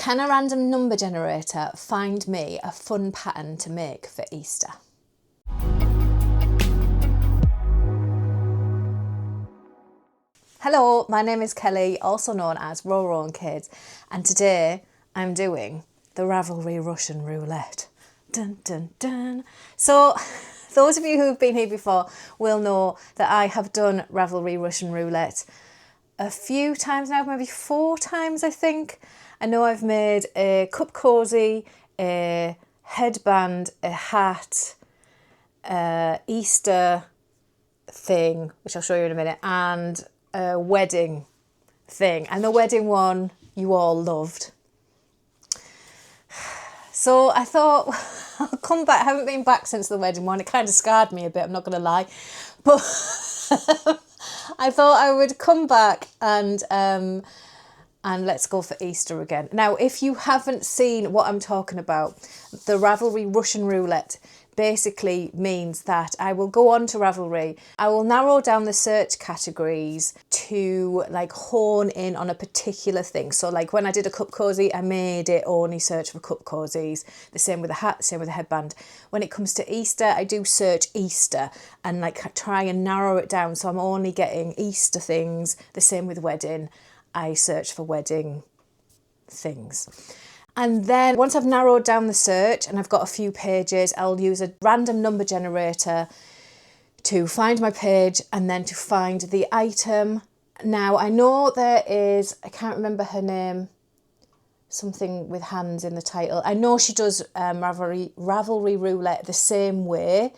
Can a random number generator find me a fun pattern to make for Easter? Hello, my name is Kelly, also known as RowRow and Kades, and today I'm doing the Ravelry Russian Roulette. Dun, dun, dun. So, those of you who have been here before will know that I have done Ravelry Russian Roulette a few times now, maybe 4 times I think. I know I've made a cup cozy, a headband, a hat, Easter thing, which I'll show you in a minute, and a wedding thing. And the wedding one you all loved. So I thought, I'll come back. I haven't been back since the wedding one. It kind of scarred me a bit, I'm not going to lie. But I thought I would come back and let's go for Easter again. Now, if you haven't seen what I'm talking about, the Ravelry Russian Roulette basically means that I will go on to Ravelry. I will narrow down the search categories to like hone in on a particular thing. So like when I did a cup cozy, I made it only search for cup cozies. The same with the hat, the same with the headband. When it comes to Easter, I do search Easter and like try and narrow it down. So I'm only getting Easter things. The same with wedding. I search for wedding things. And then once I've narrowed down the search and I've got a few pages, I'll use a random number generator to find my page and then to find the item. Now I know there is, I can't remember her name, something with hands in the title. I know she does Ravelry Roulette the same way.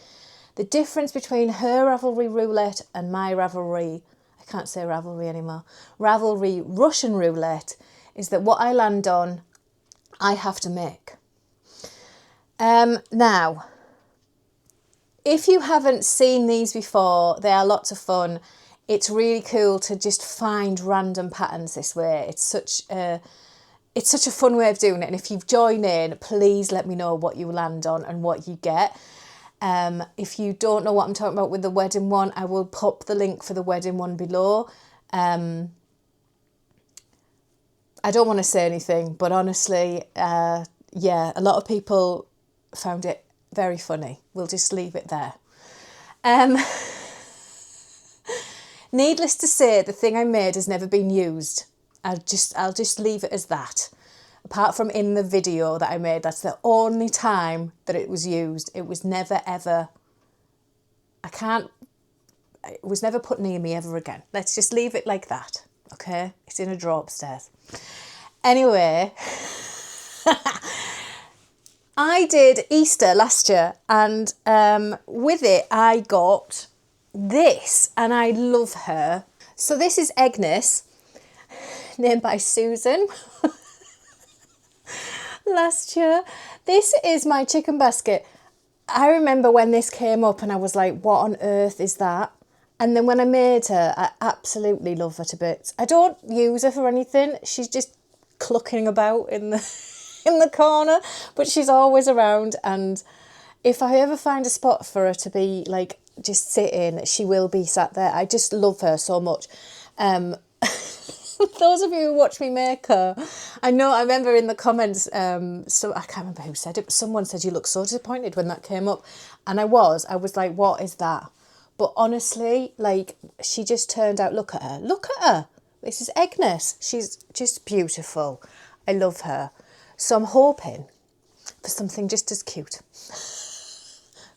The difference between her Ravelry Roulette and my Ravelry, I can't say Ravelry anymore, Ravelry Russian Roulette is that what I land on, I have to make. Now, if you haven't seen these before, they are lots of fun. It's really cool to just find random patterns this way. It's such a fun way of doing it. And if you've joined in, please let me know what you land on and what you get. If you don't know what I'm talking about with the wedding one, I will pop the link for the wedding one below. I don't want to say anything, but honestly, yeah, a lot of people found it very funny. We'll just leave it there. Needless to say, the thing I made has never been used. I'll just leave it as that. Apart from in the video that I made, that's the only time that it was used. It was never ever, it was never put near me ever again. Let's just leave it like that, okay? It's in a drawer upstairs. Anyway, I did Easter last year and with it I got this and I love her. So this is Agnes, named by Susan. Last year. This is my chicken basket. I remember when this came up and I was like, what on earth is that? And then when I made her, I absolutely love her to bits. I don't use her for anything. She's just clucking about in the corner, but she's always around. And if I ever find a spot for her to be like just sitting, she will be sat there. I just love her so much. Those of you who watch me make her, I remember in the comments, so I can't remember who said it, but someone said you look so disappointed when that came up. And I was like, what is that? But honestly, like, she just turned out, look at her. This is Agnes. She's just beautiful. I love her. So I'm hoping for something just as cute.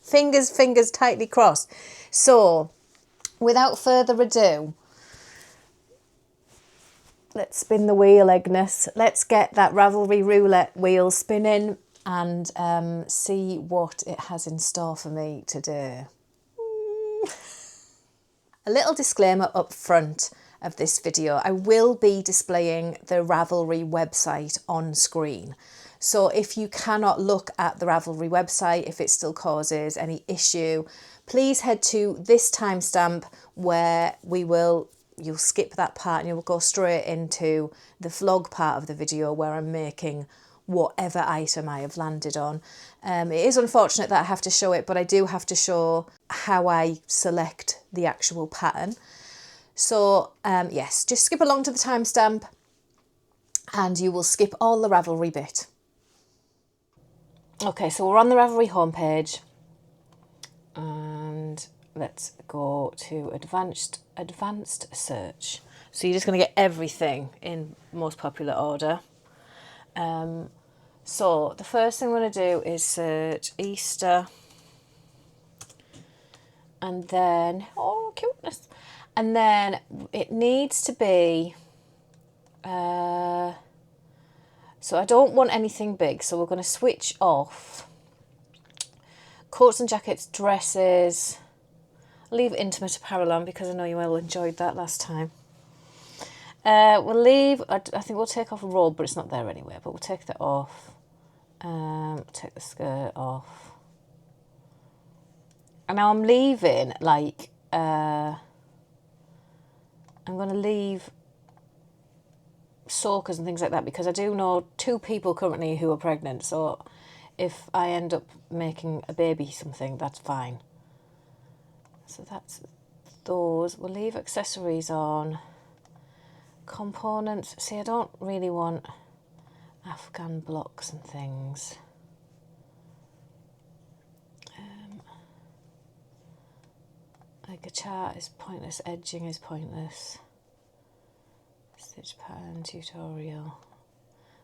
Fingers tightly crossed. So without further ado, let's spin the wheel, Agnes. Let's get that Ravelry Roulette wheel spinning and see what it has in store for me today. A little disclaimer up front of this video. I will be displaying the Ravelry website on screen. So if you cannot look at the Ravelry website, if it still causes any issue, please head to this timestamp where you'll skip that part and you'll go straight into the vlog part of the video where I'm making whatever item I have landed on. It is unfortunate that I have to show it, but I do have to show how I select the actual pattern. So yes, just skip along to the timestamp, and you will skip all the Ravelry bit. Okay, so we're on the Ravelry homepage, and let's go to advanced search. So you're just going to get everything in most popular order. So the first thing I'm going to do is search Easter, and then, oh, cuteness. And then it needs to be, so I don't want anything big, so we're going to switch off coats and jackets, dresses. I'll leave intimate apparel on because I know you all enjoyed that last time. We'll leave, I think we'll take off a robe, but it's not there anyway, but we'll take that off. Take the skirt off. And now I'm leaving, like, I'm going to leave soakers and things like that because I do know 2 people currently who are pregnant, so if I end up making a baby something, that's fine. So that's those. We'll leave accessories on. Components. See, I don't really want Afghan blocks and things. Like a chart is pointless, edging is pointless. Stitch pattern tutorial.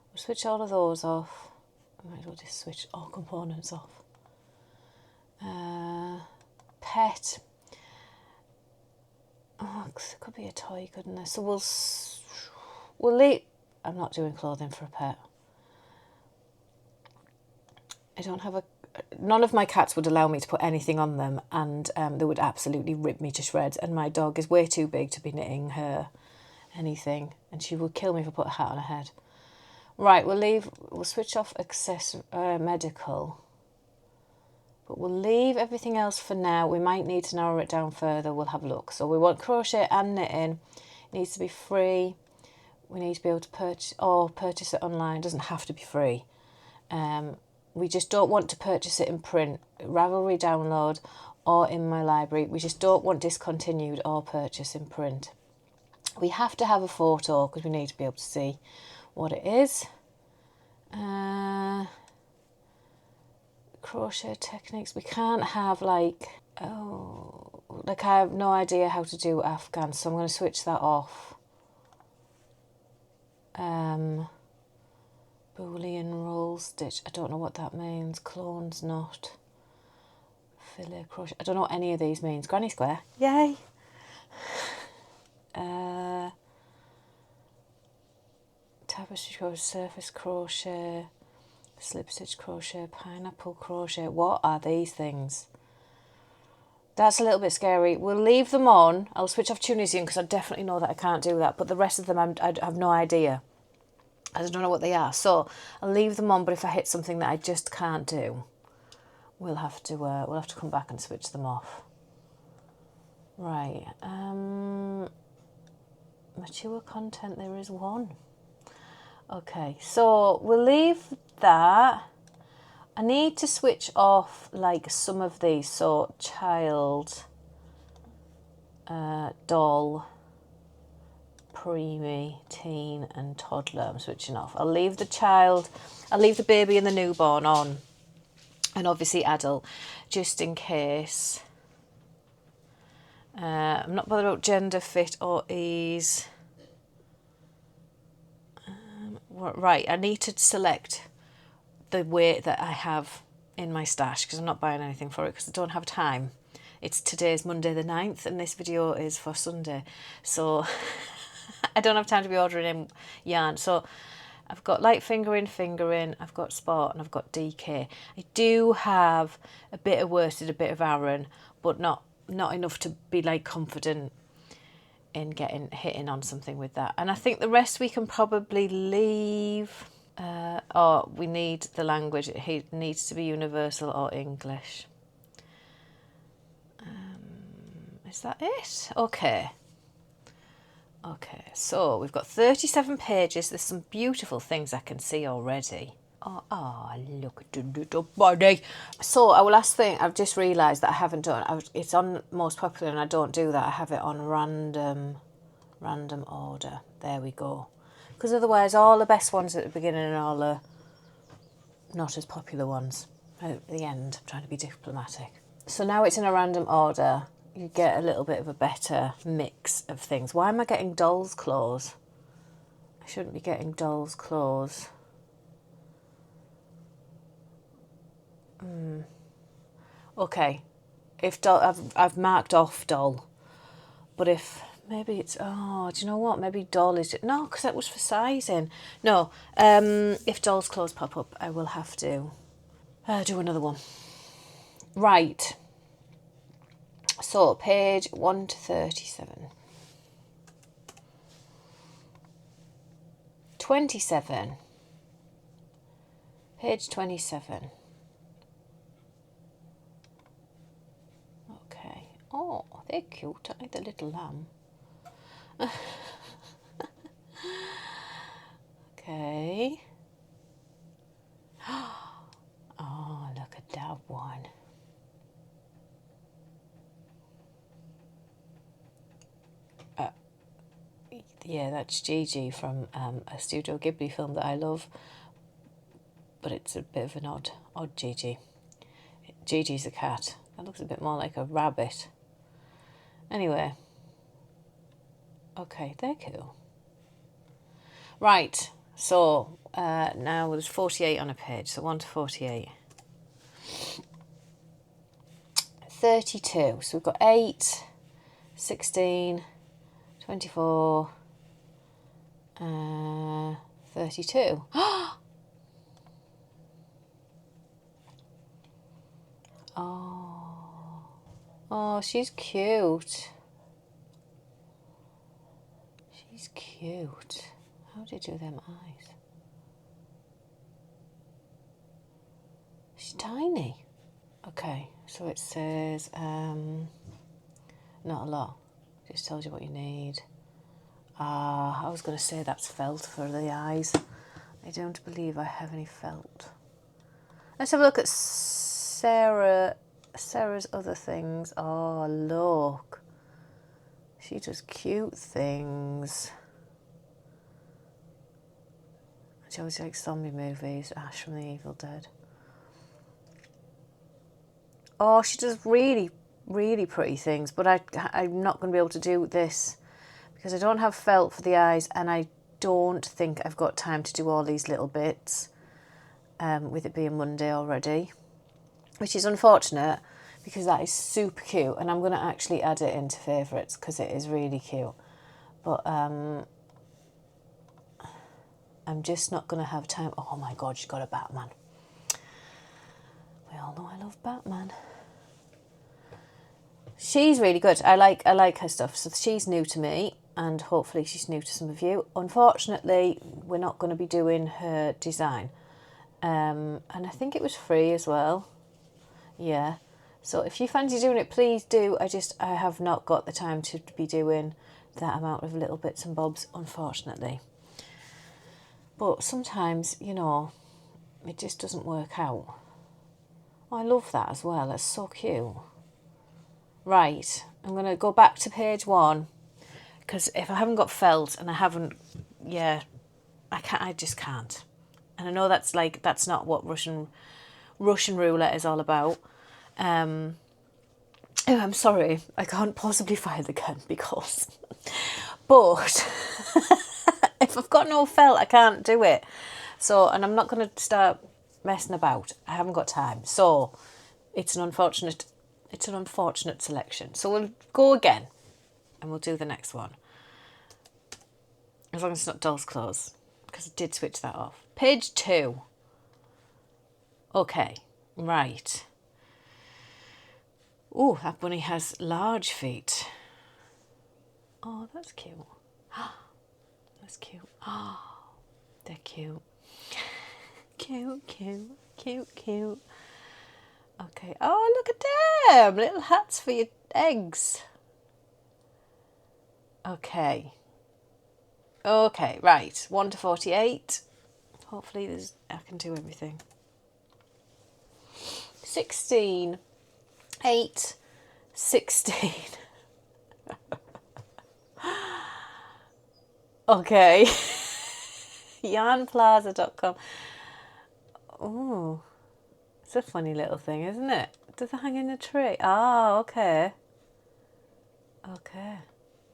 We'll switch all of those off. I might as well just switch all components off. Pet. Oh, it could be a toy, couldn't it? So we'll leave. I'm not doing clothing for a pet. I don't have a. None of my cats would allow me to put anything on them, and they would absolutely rip me to shreds. And my dog is way too big to be knitting her anything, and she would kill me if I put a hat on her head. Right, we'll switch off medical, but we'll leave everything else for now. We might need to narrow it down further. We'll have a look. So we want crochet and knitting. It needs to be free. We need to be able to purchase it online. It doesn't have to be free. We just don't want to purchase it in print, Ravelry download, or in my library. We just don't want discontinued or purchase in print. We have to have a photo because we need to be able to see what it is. Crochet techniques. We can't have I have no idea how to do Afghan, so I'm going to switch that off. Boolean roll stitch. I don't know what that means. Clones knot. Filet crochet. I don't know what any of these means. Granny square. Yay! Tapestry crochet, surface crochet, slip stitch crochet, pineapple crochet. What are these things? That's a little bit scary. We'll leave them on. I'll switch off Tunisian because I definitely know that I can't do that. But the rest of them, I have no idea. I don't know what they are. So I'll leave them on. But if I hit something that I just can't do, we'll have to come back and switch them off. Right. Mature content. There is one. Okay. So we'll leave that. I need to switch off like some of these. So child, doll, preemie, teen and toddler. I'm switching off. I'll leave the child, I'll leave the baby and the newborn on, and obviously adult, just in case. I'm not bothered about gender, fit or ease. Right, I need to select the weight that I have in my stash because I'm not buying anything for it because I don't have time. Today's Monday the 9th and this video is for Sunday, so I don't have time to be ordering in yarn. So I've got light fingering, I've got spot and I've got DK. I do have a bit of worsted, a bit of Aran, but not enough to be like confident in hitting on something with that. And I think the rest we can probably leave. We need the language. It needs to be universal or English. Is that it? Okay. Okay, so we've got 37 pages. There's some beautiful things I can see already. Oh, look at the little body. So our last thing, I've just realised that I haven't done. It's on most popular and I don't do that. I have it on random order. There we go. because otherwise all the best ones at the beginning and all the not as popular ones at the end. I'm trying to be diplomatic. So now it's in a random order. You get a little bit of a better mix of things. Why am I getting doll's claws? I shouldn't be getting doll's claws. Okay, if doll, I've marked off doll, but if maybe it's, oh, do you know what? Maybe doll is, no, because that was for sizing. No, if doll's claws pop up, I will have to do another one. Right. So page 1 to 37. 27. Page 27. Okay. Oh, they're cute, aren't they, the little lamb? Okay. Oh, look at that one. Yeah, that's Gigi from a Studio Ghibli film that I love, but it's a bit of an odd Gigi. Gigi's a cat. That looks a bit more like a rabbit. Anyway. Okay, they're cool. Right, so now there's 48 on a page, so 1 to 48. 32, so we've got 8, 16, 24, 32. Oh, she's cute. She's cute. How do you do them eyes? She's tiny. Okay, so it says not a lot. Just tells you what you need. I was going to say that's felt for the eyes. I don't believe I have any felt. Let's have a look at Serah's other things. Oh, look. She does cute things. She always likes zombie movies. Ash from the Evil Dead. Oh, she does really, really pretty things, but I'm not going to be able to do this because I don't have felt for the eyes, and I don't think I've got time to do all these little bits with it being Monday already, which is unfortunate because that is super cute, and I'm going to actually add it into favourites because it is really cute. But I'm just not going to have time. Oh my God, she's got a Batman. We all know I love Batman. She's really good. I like her stuff. So she's new to me, and hopefully she's new to some of you. Unfortunately, we're not going to be doing her design. And I think it was free as well. Yeah. So if you fancy doing it, please do. I have not got the time to be doing that amount of little bits and bobs, unfortunately. But sometimes, you know, it just doesn't work out. Oh, I love that as well. That's so cute. Right, I'm going to go back to page 1 because if I haven't got felt and I haven't, yeah, I just can't. And I know that's not what Russian roulette is all about. Oh, I'm sorry, I can't possibly fire the gun because, but if I've got no felt, I can't do it. So, and I'm not going to start messing about. I haven't got time. So, it's an unfortunate selection. So we'll go again, and we'll do the next one. As long as it's not doll's claws, because I did switch that off. Page 2. Okay, right. Oh, that bunny has large feet. Oh, that's cute. That's cute. Oh, they're cute. Cute, cute, cute, cute. Okay. Oh, look at them. Little hats for your eggs. Okay. Okay, right. 1 to 48. Hopefully I can do everything. 16. 8. 16. Okay. Yarnplaza.com. Oh, it's a funny little thing, isn't it? Does it hang in a tree? Oh, okay. Okay.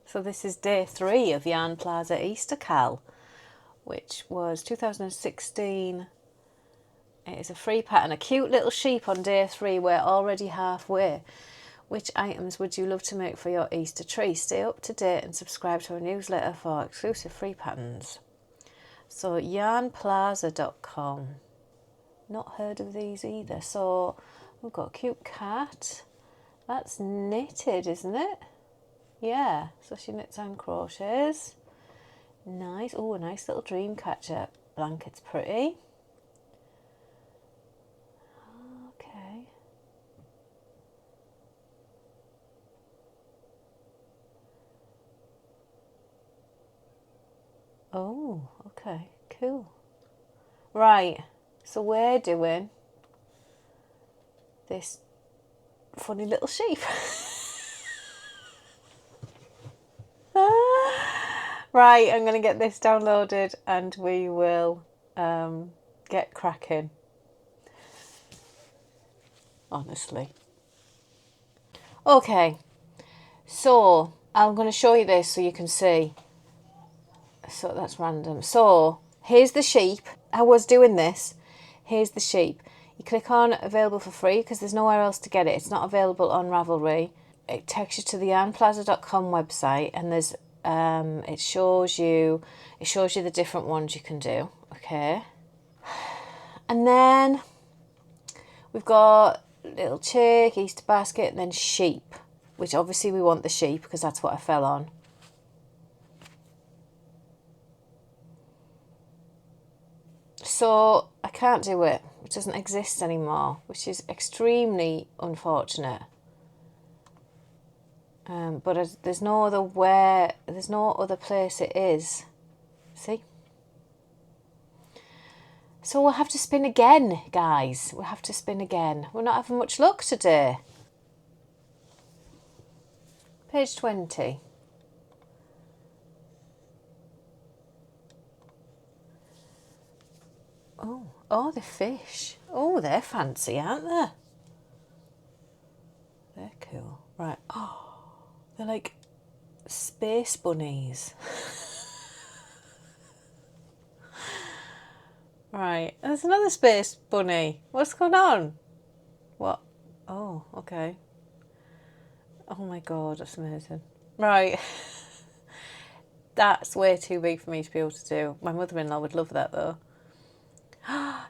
So this is day 3 of Yarn Plaza Easter Cal, which was 2016. It is a free pattern, a cute little sheep on day 3. We're already halfway. Which items would you love to make for your Easter tree? Stay up to date and subscribe to our newsletter for exclusive free patterns. So yarnplaza.com. Not heard of these either. So we've got a cute cat. That's knitted, isn't it? Yeah, so she knits and crochets. Nice. Oh, a nice little dream catcher blanket's pretty. Okay. Oh, okay, cool. Right, so we're doing this funny little sheep. Right, I'm going to get this downloaded and we will get cracking. Honestly. Okay, so I'm going to show you this so you can see. So that's random. So here's the sheep. I was doing this. Here's the sheep. You click on available for free because there's nowhere else to get it. It's not available on Ravelry. It takes you to the yarnplaza.com website and there's it shows you the different ones you can do. Okay. And then we've got little chick, Easter basket, and then sheep, which obviously we want the sheep because that's what I fell on. So I can't do it. It doesn't exist anymore, which is extremely unfortunate. But there's no other place it is. See? So we'll have to spin again, guys. We'll have to spin again. We're not having much luck today. Page 20. Oh, the fish. Oh, they're fancy, aren't they? They're cool. Right. Oh, they're like space bunnies. Right. There's another space bunny. What's going on? What? Oh, okay. Oh my God, that's amazing. Right. That's way too big for me to be able to do. My mother-in-law would love that though.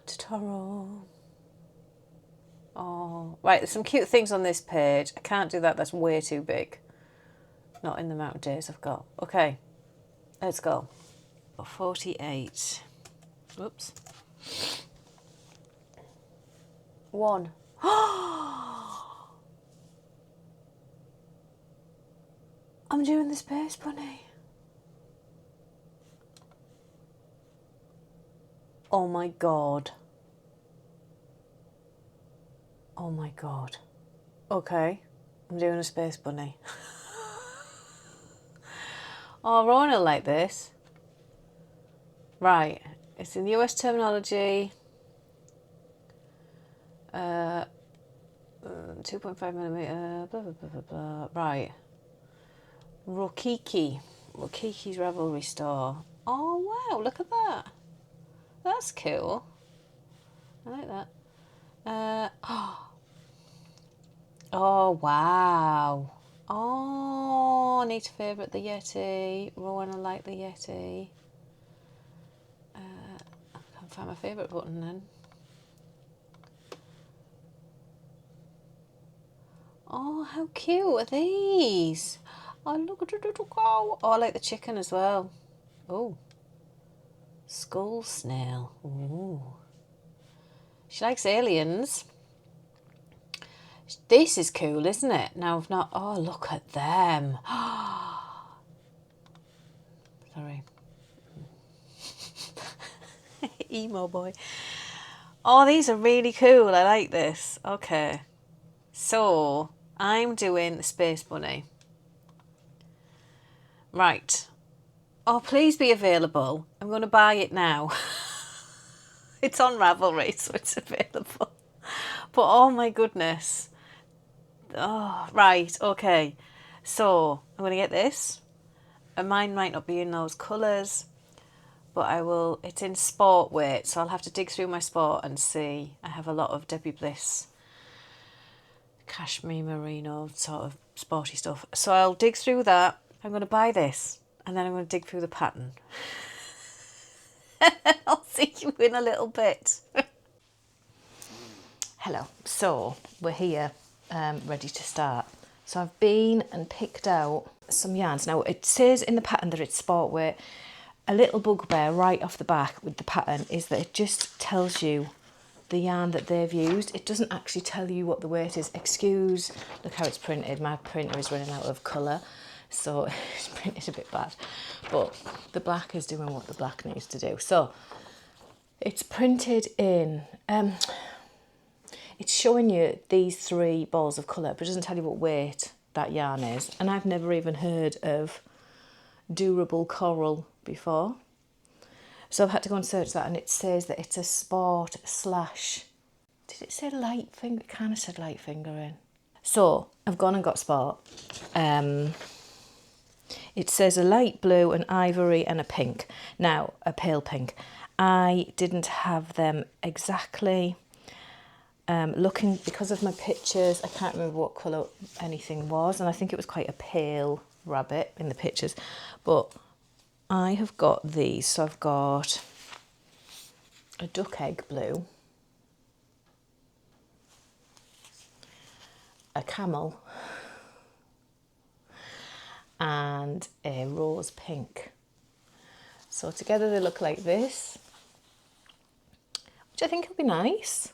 Totoro. Oh, right, there's some cute things on this page. I can't do that, that's way too big. Not in the amount of days I've got. Okay, let's go. 48. Oops. 1. I'm doing the space bunny. Oh my God. Oh my God. Okay, I'm doing a space bunny. Oh, Rowan will like this. Right, it's in US terminology. 2.5mm, blah, blah, blah, blah, blah. Right. RoKiKi. RoKiKi's Ravelry store. Oh, wow, look at that. That's cool. I like that. Oh, wow. Oh, I need to favourite the Yeti. Rowan will like the Yeti. I can't find my favourite button then. Oh, how cute are these? Oh, look at the little cow. Oh, I like the chicken as well. Oh, skull snail. Ooh. She likes aliens. This is cool, isn't it? Now I've not... Oh, look at them. Sorry. Emo boy. Oh, these are really cool. I like this. Okay. So, I'm doing the space bunny. Right. Oh, please be available. I'm going to buy it now. It's on Ravelry, so it's available. But oh my goodness. Oh, right, okay. So I'm going to get this. And mine might not be in those colours, but I will. It's in sport weight, so I'll have to dig through my sport and see. I have a lot of Debbie Bliss cashmere merino sort of sporty stuff. So I'll dig through that. I'm going to buy this, and then I'm going to dig through the pattern. I'll see you in a little bit. Hello. So we're here, ready to start. So I've been and picked out some yarns. Now it says in the pattern that it's sport weight. A little bugbear right off the back with the pattern is that it just tells you the yarn that they've used. It doesn't actually tell you what the weight is. Excuse, look how it's printed. My printer is running out of colour, so it's printed a bit bad. But the black is doing what the black needs to do. So it's printed in, it's showing you these 3 balls of colour, but it doesn't tell you what weight that yarn is. And I've never even heard of durable coral before. So I've had to go and search that, and it says that it's a sport slash, did it say light finger? It kind of said light fingering. So I've gone and got sport. It says a light blue, an ivory and a pink. Now, a pale pink. I didn't have them exactly. Looking, because of my pictures, I can't remember what colour anything was, and I think it was quite a pale rabbit in the pictures. But I have got these. So I've got a duck egg blue, a camel, and a rose pink. So together they look like this, which I think will be nice.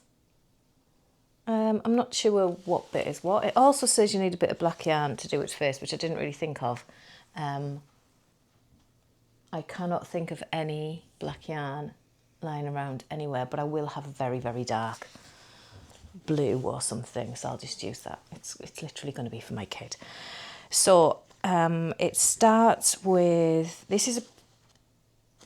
I'm not sure what bit is what. It also says you need a bit of black yarn to do its face, which I didn't really think of. I cannot think of any black yarn lying around anywhere, but I will have a very, very dark blue or something, so I'll just use that. It's literally going to be for my kid. So it starts with, this is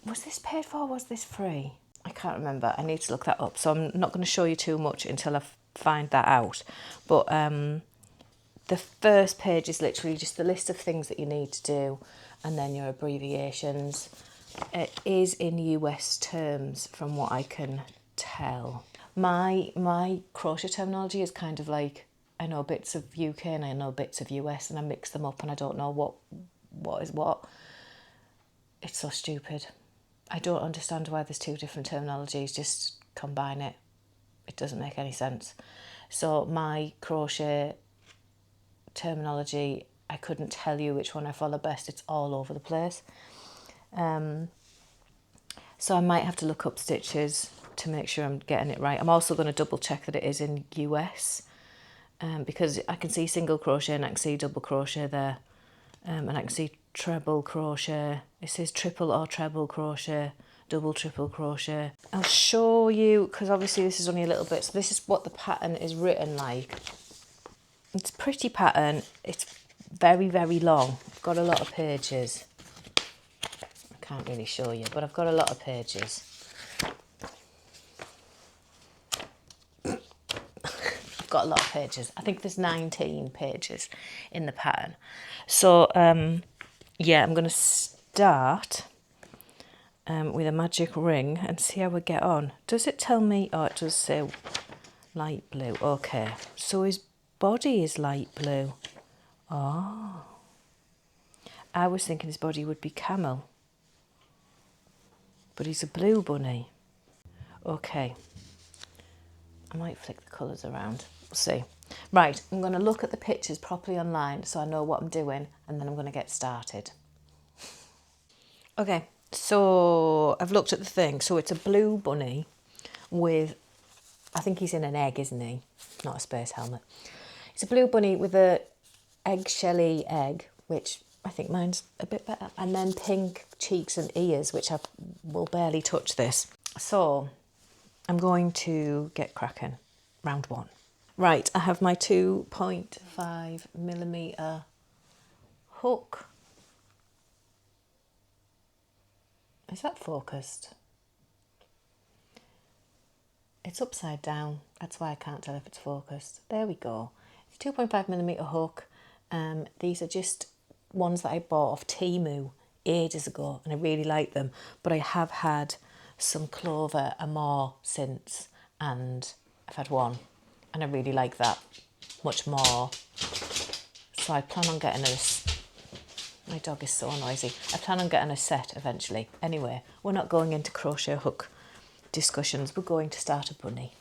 was this paid for or was this free? I can't remember. I need to look that up, so I'm not going to show you too much until I find that out. But the first page is literally just the list of things that you need to do, and then your abbreviations. It is in US terms from what I can tell. My crochet terminology is kind of like, I know bits of UK and I know bits of US, and I mix them up and I don't know what is what. It's so stupid. I don't understand why there's 2 different terminologies. Just combine it. It doesn't make any sense. So my crochet terminology, I couldn't tell you which one I follow best. It's all over the place. So I might have to look up stitches to make sure I'm getting it right. I'm also going to double check that it is in US, because I can see single crochet and I can see double crochet there, and I can see treble crochet. It says triple or treble crochet, double, triple crochet. I'll show you, because obviously this is only a little bit. So this is what the pattern is written like. It's a pretty pattern. It's very, very long. I've got a lot of pages. I can't really show you, but I've got a lot of pages. I've got a lot of pages. I think there's 19 pages in the pattern. So, yeah, I'm going to start with a magic ring and see how we get on. Does it tell me? Oh, it does say light blue. Okay, so his body is light blue. Oh, I was thinking his body would be camel, but he's a blue bunny. Okay, I might flick the colours around. We'll see. Right, I'm going to look at the pictures properly online so I know what I'm doing, and then I'm going to get started. Okay, so I've looked at the thing. So it's a blue bunny with, I think he's in an egg, isn't he? Not a space helmet. It's a blue bunny with a eggshelly egg, which I think mine's a bit better. And then pink cheeks and ears, which I will barely touch this. So I'm going to get cracking. Round 1. Right, I have my 2.5mm hook. Is that focused? It's upside down. That's why I can't tell if it's focused. There we go. It's a 2.5mm hook. These are just ones that I bought off Temu ages ago, and I really like them. But I have had some Clover and more since, and I've had one, and I really like that much more. So I plan on getting this. My dog is so noisy. I plan on getting a set eventually. Anyway, we're not going into crochet hook discussions. We're going to start a bunny.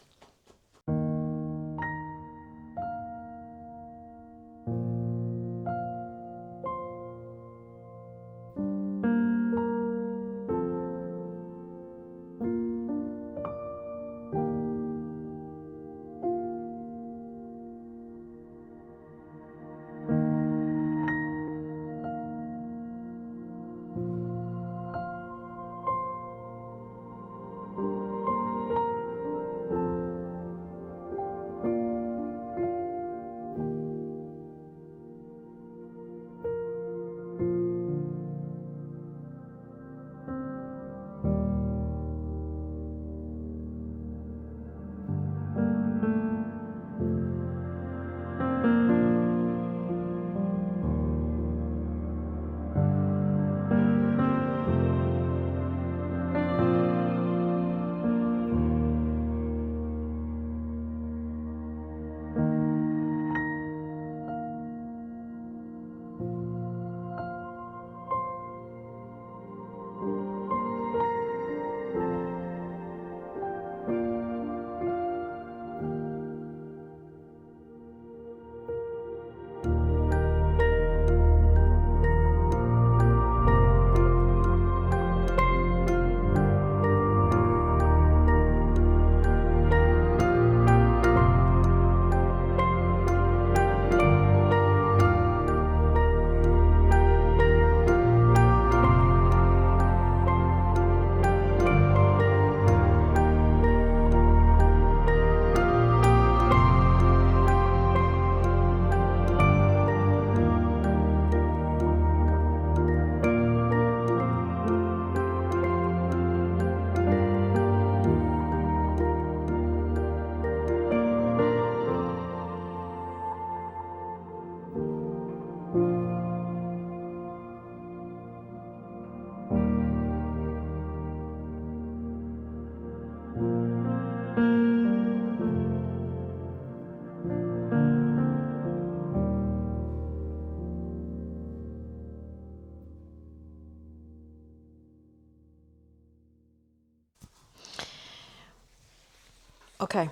Okay,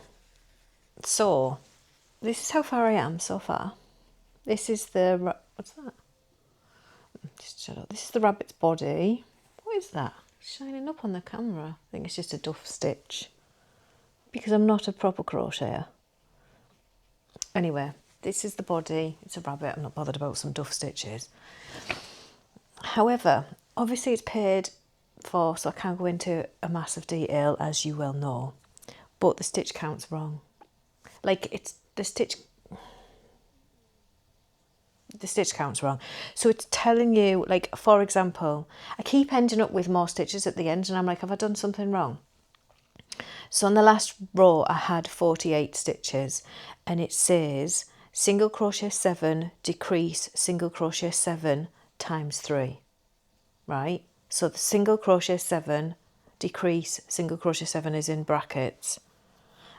so this is how far I am so far. This is the, what's that? Just shut up. This is the rabbit's body. What is that? Shining up on the camera. I think it's just a duff stitch because I'm not a proper crocheter. Anyway, this is the body. It's a rabbit. I'm not bothered about some duff stitches. However, obviously it's paid for, so I can't go into a massive detail, as you well know. But the stitch count's wrong. Like, it's the stitch count's wrong. So it's telling you, like, for example, I keep ending up with more stitches at the end, and I'm like, have I done something wrong? So on the last row I had 48 stitches, and it says single crochet 7, decrease single crochet 7 times 3, right? So the single crochet 7, decrease single crochet 7 is in brackets,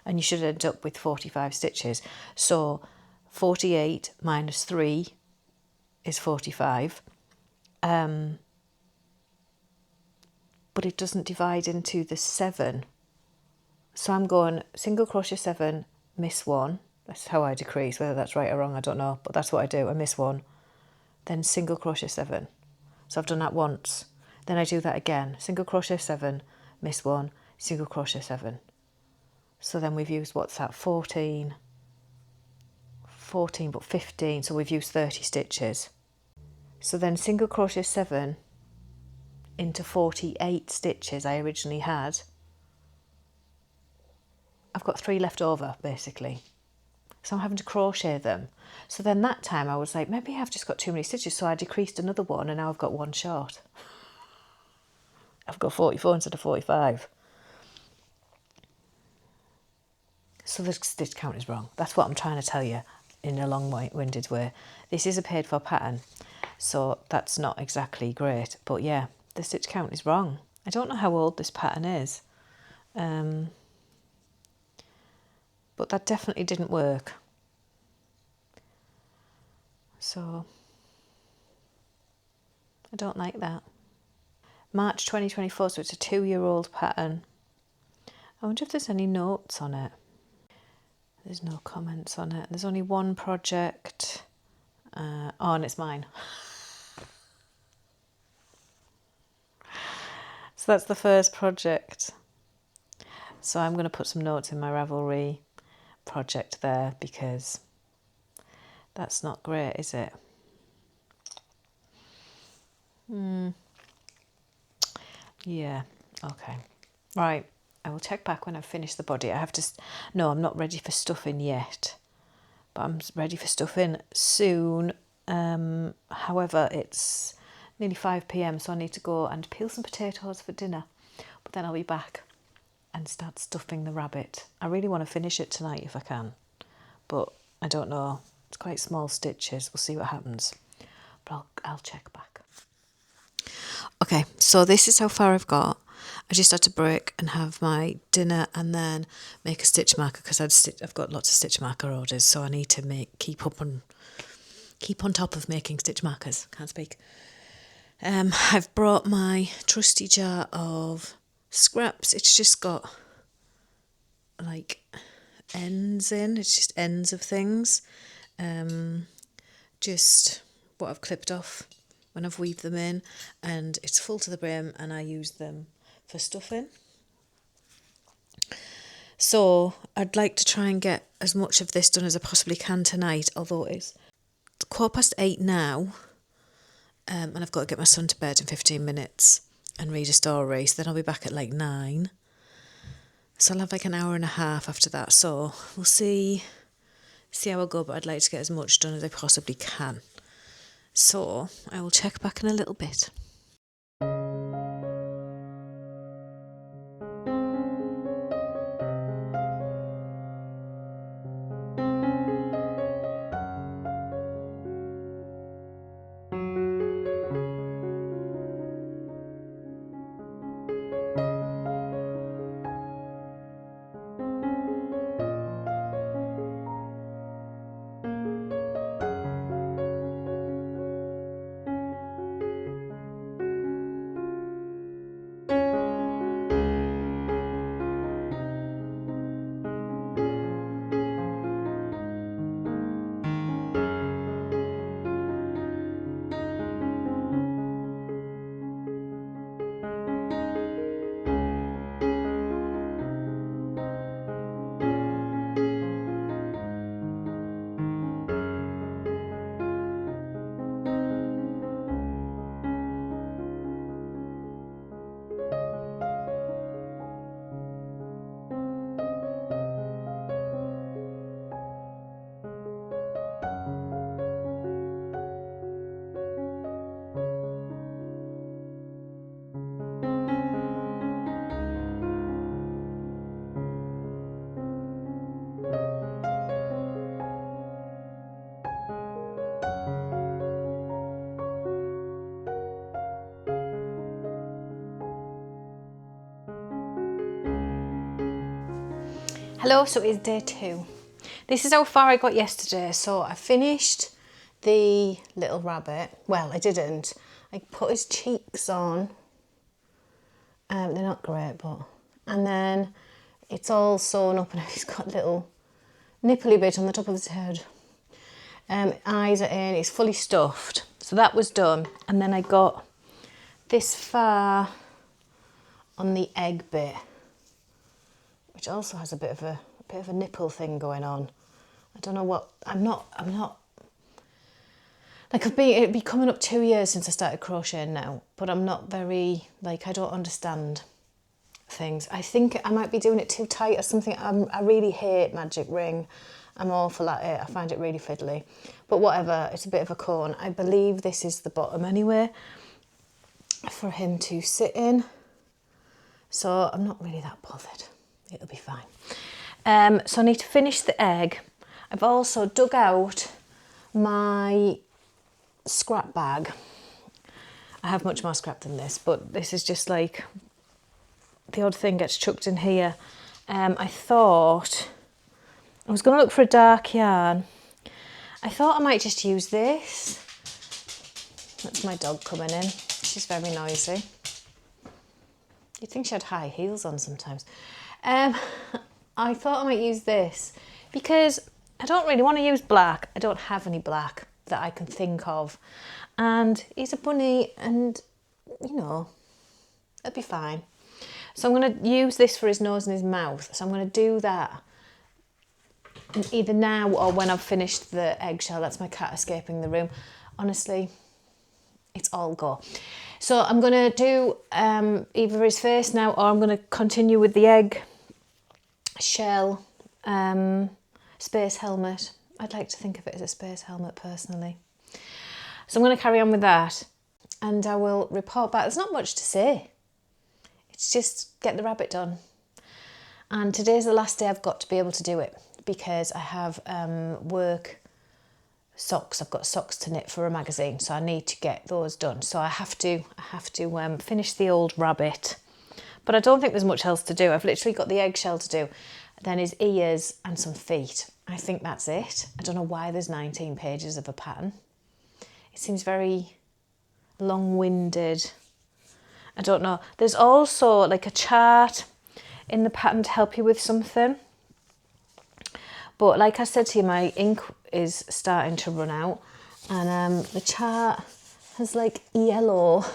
and you should end up with 45 stitches. So 48 minus 3 is 45, but it doesn't divide into the 7. So I'm going single crochet 7, miss 1. That's how I decrease. Whether that's right or wrong, I don't know, but that's what I do. I miss 1, then single crochet 7. So I've done that once. Then I do that again, single crochet 7, miss 1, single crochet 7. So then we've used, what's that, 14 but 15, so we've used 30 stitches. So then single crochet 7 into 48 stitches I originally had. I've got 3 left over, basically. So I'm having to crochet them. So then that time I was like, maybe I've just got too many stitches, so I decreased another one, and now I've got 1 short. I've got 44 instead of 45. So the stitch count is wrong. That's what I'm trying to tell you in a long-winded way. This is a paid for pattern, so that's not exactly great. But yeah, the stitch count is wrong. I don't know how old this pattern is. But that definitely didn't work. So I don't like that. March 2024, so it's a 2-year-old pattern. I wonder if there's any notes on it. There's no comments on it. There's only one project. Oh, and it's mine. So that's the first project. So I'm going to put some notes in my Ravelry project there, because that's not great, is it? Yeah, okay. Right, I will check back when I've finished the body. I have to... No, I'm not ready for stuffing yet, but I'm ready for stuffing soon. However, it's nearly 5 p.m, so I need to go and peel some potatoes for dinner. But then I'll be back and start stuffing the rabbit. I really want to finish it tonight if I can, but I don't know. It's quite small stitches. We'll see what happens. But I'll check back. Okay, so this is how far I've got. I just had to break and have my dinner and then make a stitch marker, because I've got lots of stitch marker orders, so I need to keep on top of making stitch markers. Can't speak. I've brought my trusty jar of scraps. It's just got like ends in. It's just ends of things. Just what I've clipped off when I've weaved them in, and it's full to the brim, and I use them for stuffing. So I'd like to try and get as much of this done as I possibly can tonight, although it's 8:15 now, and I've got to get my son to bed in 15 minutes and read a story, so then I'll be back at like 9. So I'll have like an hour and a half after that, so we'll see how I go, but I'd like to get as much done as I possibly can. So I will check back in a little bit. Hello, so it's day 2. This is how far I got yesterday. So I finished the little rabbit. Well, I didn't. I put his cheeks on. They're not great, but... And then it's all sewn up and he's got a little nipply bit on the top of his head. Eyes are in, it's fully stuffed. So that was done. And then I got this far on the egg bit, which also has a bit of a nipple thing going on. I don't know what, I'm not, like it'd be coming up 2 years since I started crocheting now, but I'm not very, like, I don't understand things. I think I might be doing it too tight or something. I really hate magic ring. I'm awful at it. I find it really fiddly. But whatever, it's a bit of a cone. I believe this is the bottom anyway, for him to sit in. So I'm not really that bothered. It'll be fine. So I need to finish the egg. I've also dug out my scrap bag. I have much more scrap than this, but this is just like the odd thing gets chucked in here. I thought I was going to look for a dark yarn. I thought I might just use this. That's my dog coming in. She's very noisy. You'd think she had high heels on sometimes. I thought I might use this because I don't really want to use black. I don't have any black that I can think of. And he's a bunny and, you know, it'll be fine. So I'm going to use this for his nose and his mouth. So I'm going to do that either now or when I've finished the eggshell. That's my cat escaping the room. Honestly, it's all go. So I'm going to do either his face now, or I'm going to continue with the egg shell space helmet. I'd like to think of it as a space helmet personally. So I'm going to carry on with that and I will report back. There's not much to say. It's just get the rabbit done. And today's the last day I've got to be able to do it because I have work socks. I've got socks to knit for a magazine, so I need to get those done. So I have to finish the old rabbit. But I don't think there's much else to do. I've literally got the eggshell to do, then his ears and some feet. I think that's it. I don't know why there's 19 pages of a pattern. It seems very long-winded. I don't know. There's also like a chart in the pattern to help you with something. But like I said to you, my ink is starting to run out. And the chart has like yellow.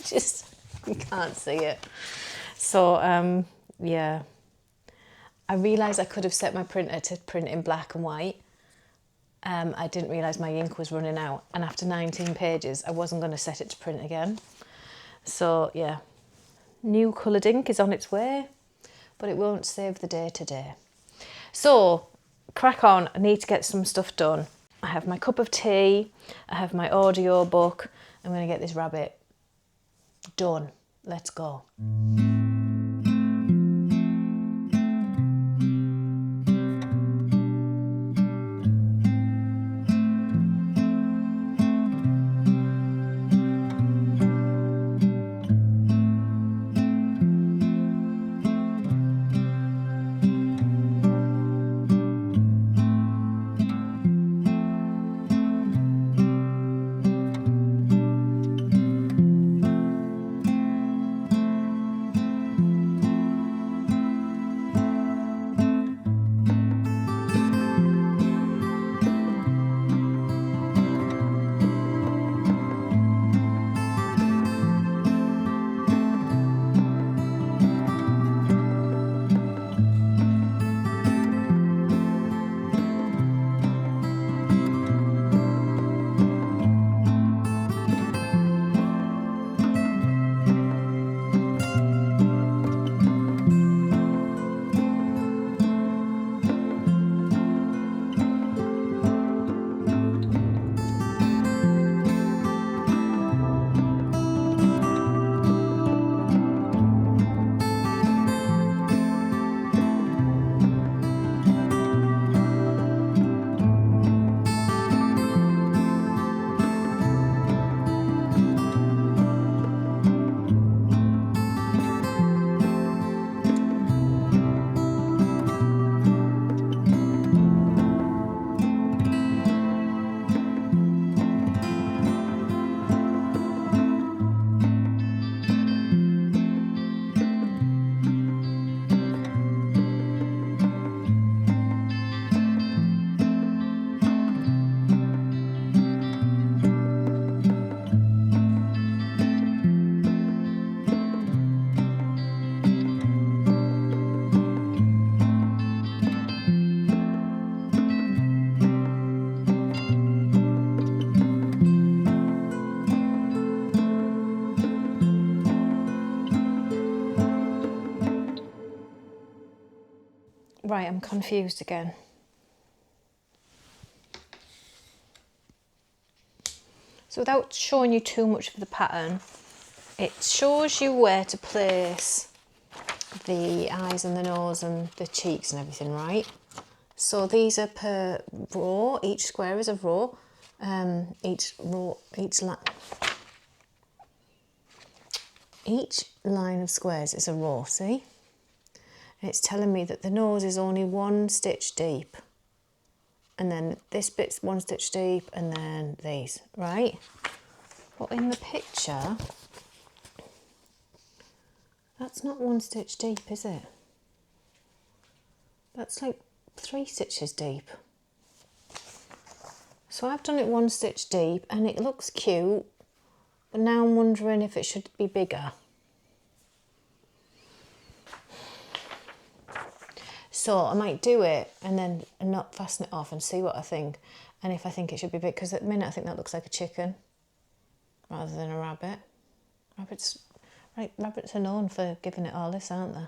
Just, you can't see it. So, yeah. I realised I could have set my printer to print in black and white. I didn't realise my ink was running out. And after 19 pages, I wasn't going to set it to print again. So, yeah. New coloured ink is on its way, but it won't save the day today. So, crack on. I need to get some stuff done. I have my cup of tea. I have my audio book. I'm going to get this rabbit done. Let's go. Right, I'm confused again. So without showing you too much of the pattern, it shows you where to place the eyes and the nose and the cheeks and everything, right? So these are per row, each square is a row. Each line of squares is a row, see? And it's telling me that the nose is only 1 stitch deep. And then this bit's 1 stitch deep, and then these, right? But in the picture, that's not 1 stitch deep, is it? That's like 3 stitches deep. So I've done it 1 stitch deep, and it looks cute, but now I'm wondering if it should be bigger. So I might do it and then not fasten it off and see what I think. And if I think it should be big, because at the minute I think that looks like a chicken rather than a rabbit. Rabbits are known for giving it all this, aren't they?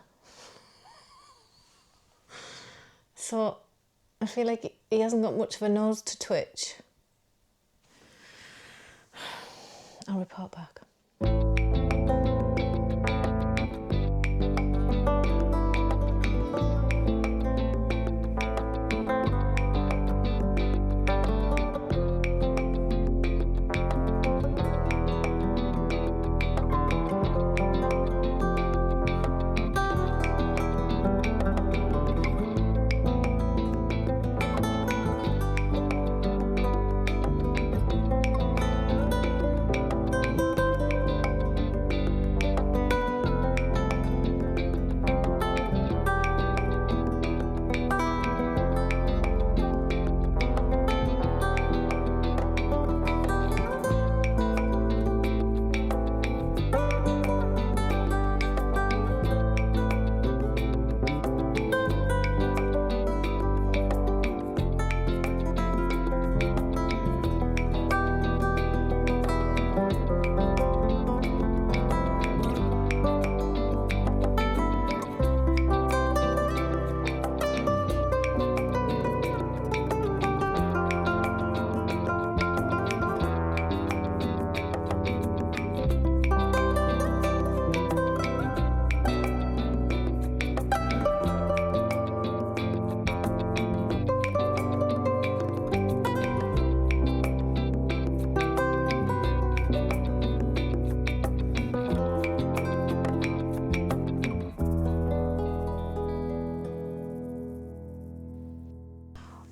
So I feel like he hasn't got much of a nose to twitch. I'll report back.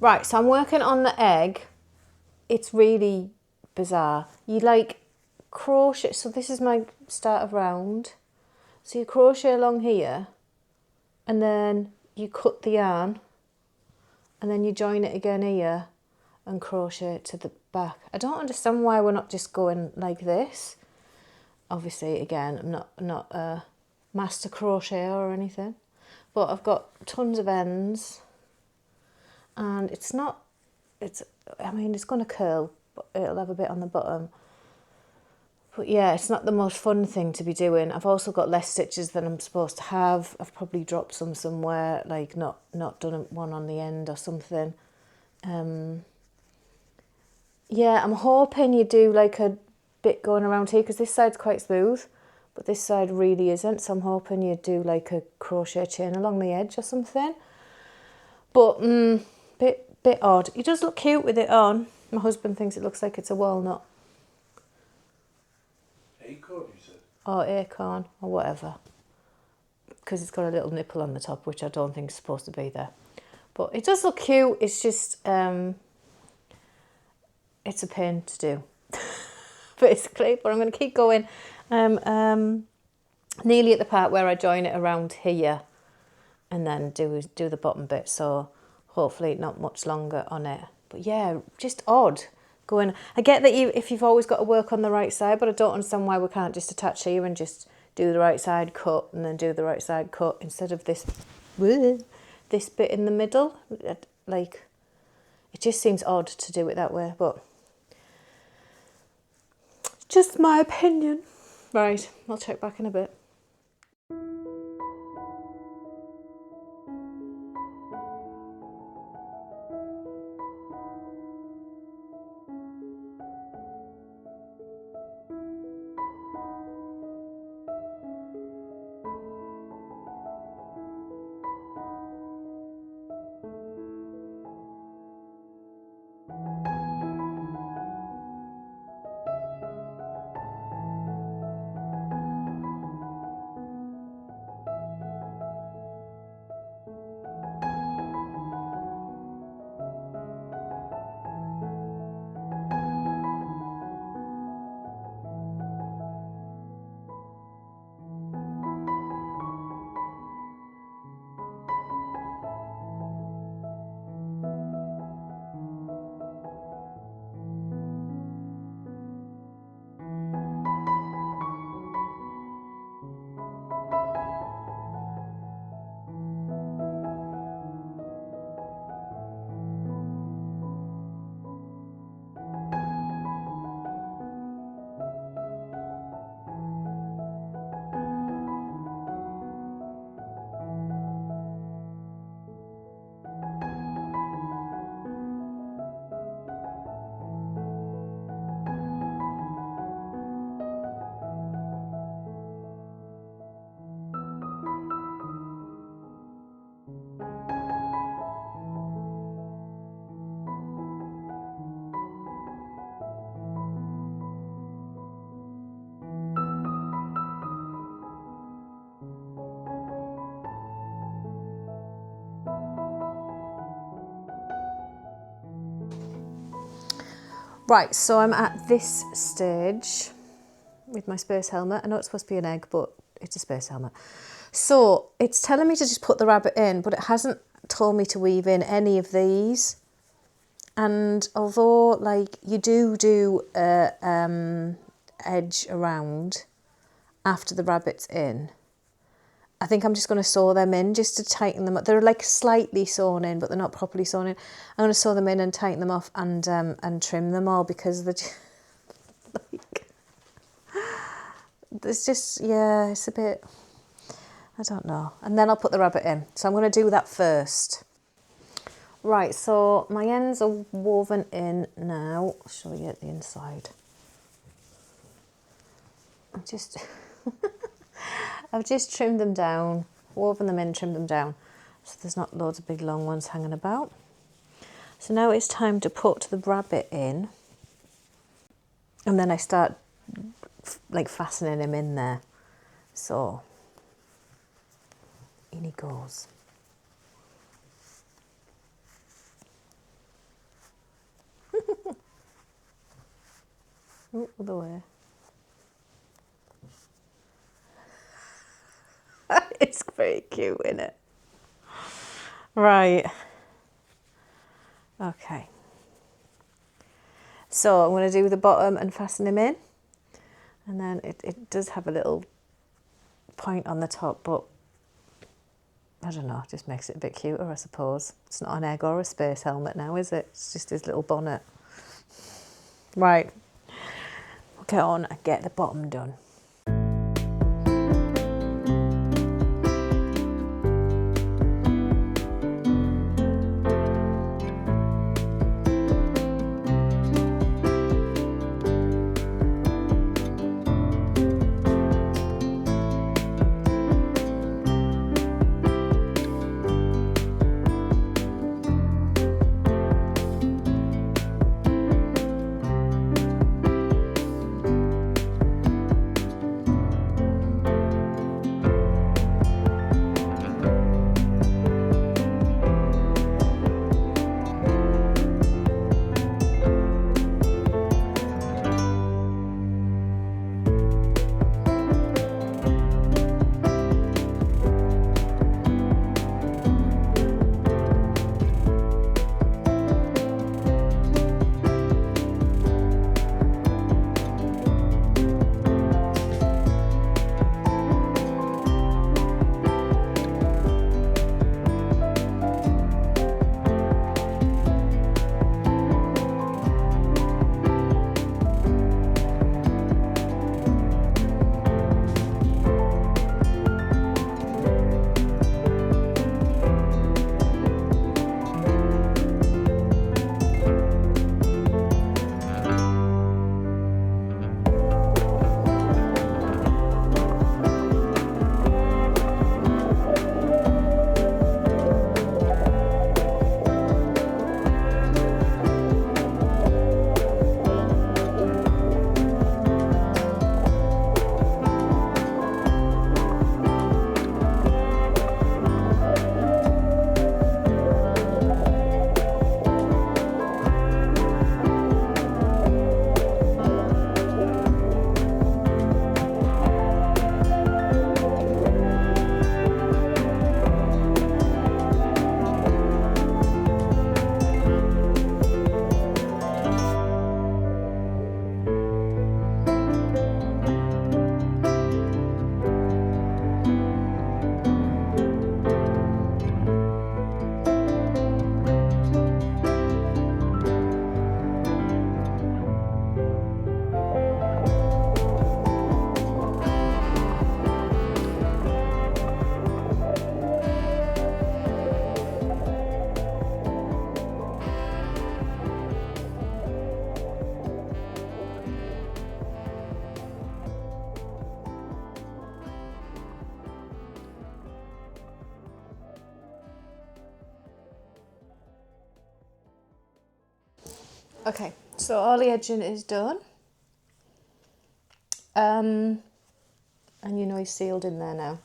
Right, so I'm working on the egg. It's really bizarre. You like crochet, so this is my start of round. So you crochet along here, and then you cut the yarn, and then you join it again here and crochet it to the back. I don't understand why we're not just going like this. Obviously, again, I'm not a master crocheter or anything, but I've got tons of ends. And I mean, it's going to curl, but it'll have a bit on the bottom. But yeah, it's not the most fun thing to be doing. I've also got less stitches than I'm supposed to have. I've probably dropped some somewhere, like not done one on the end or something. Yeah, I'm hoping you do like a bit going around here, because this side's quite smooth, but this side really isn't. So I'm hoping you do like a crochet chain along the edge or something. But bit odd. He does look cute with it on. My husband thinks it looks like it's a walnut. Acorn, you said? Or acorn, or whatever. Because it's got a little nipple on the top, which I don't think is supposed to be there. But it does look cute. It's just, it's a pain to do, basically. But I'm going to keep going. Nearly at the part where I join it around here, and then do the bottom bit. So hopefully not much longer on it. But yeah, just odd going. I get that if you've always got to work on the right side, but I don't understand why we can't just attach here and just do the right side cut and then do the right side cut instead of this bit in the middle. Like, it just seems odd to do it that way, but just my opinion. Right, I'll check back in a bit. Right, so I'm at this stage with my space helmet. I know it's supposed to be an egg, but it's a space helmet. So it's telling me to just put the rabbit in, but it hasn't told me to weave in any of these. And although like you do a edge around after the rabbit's in, I think I'm just going to sew them in just to tighten them up. They're like slightly sewn in, but they're not properly sewn in. I'm going to sew them in and tighten them off and trim them all because they're just, like, it's just, yeah, it's a bit, I don't know. And then I'll put the rabbit in. So I'm going to do that first. Right, so my ends are woven in now. I'll show you the inside. I've just trimmed them down, woven them in, trimmed them down. So there's not loads of big long ones hanging about. So now it's time to put the rabbit in. And then I start like fastening him in there. So in he goes. Ooh, other way. It's very cute, isn't it? Right. Okay. So I'm going to do the bottom and fasten him in. And then it does have a little point on the top, but I don't know, just makes it a bit cuter, I suppose. It's not an egg or a space helmet now, is it? It's just his little bonnet. Right. We'll get on and get the bottom done. Okay, so all the edging is done. And you know he's sealed in there now.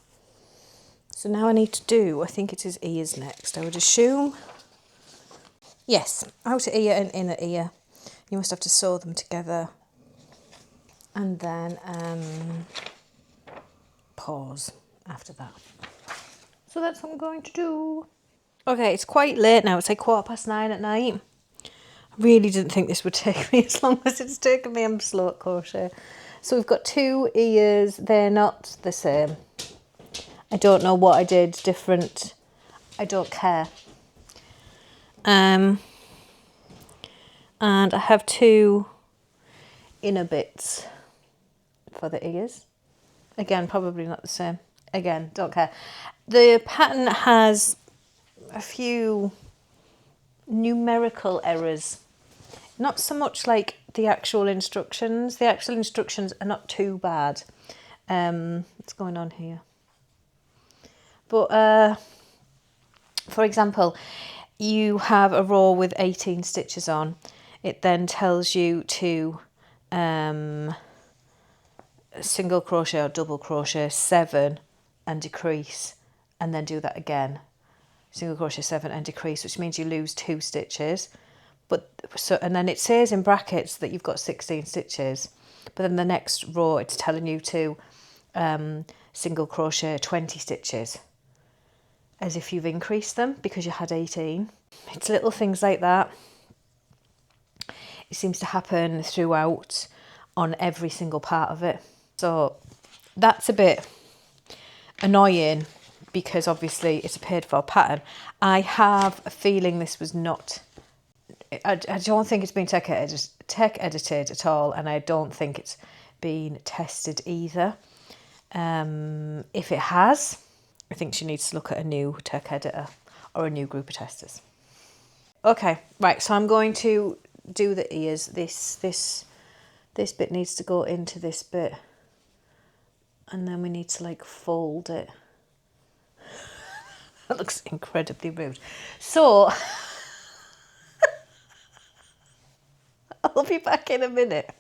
So now I need to do, I think it is ears next, I would assume. Yes, outer ear and inner ear. You must have to sew them together and then pause after that. So that's what I'm going to do. Okay, it's quite late now. It's like 9:15 at night. I really didn't think this would take me as long as it's taken me. I'm slow at crochet. So we've got 2 ears. They're not the same. I don't know what I did different. I don't care. And I have 2 inner bits for the ears. Again, probably not the same. Again, don't care. The pattern has a few numerical errors. Not so much like the actual instructions. The actual instructions are not too bad. What's going on here? But for example, you have a row with 18 stitches on. It then tells you to single crochet or double crochet 7 and decrease, and then do that again. Single crochet 7 and decrease, which means you lose 2 stitches. And then it says in brackets that you've got 16 stitches, but then the next row it's telling you to single crochet 20 stitches, as if you've increased them because you had 18. It's little things like that. It seems to happen throughout on every single part of it. So that's a bit annoying because obviously it's a paid for pattern. I have a feeling this was not, I don't think it's been tech edited at all, and I don't think it's been tested either. If it has, I think she needs to look at a new tech editor or a new group of testers. Okay, right, so I'm going to do the ears. This bit needs to go into this bit, and then we need to like fold it. That looks incredibly rude. So I'll be back in a minute.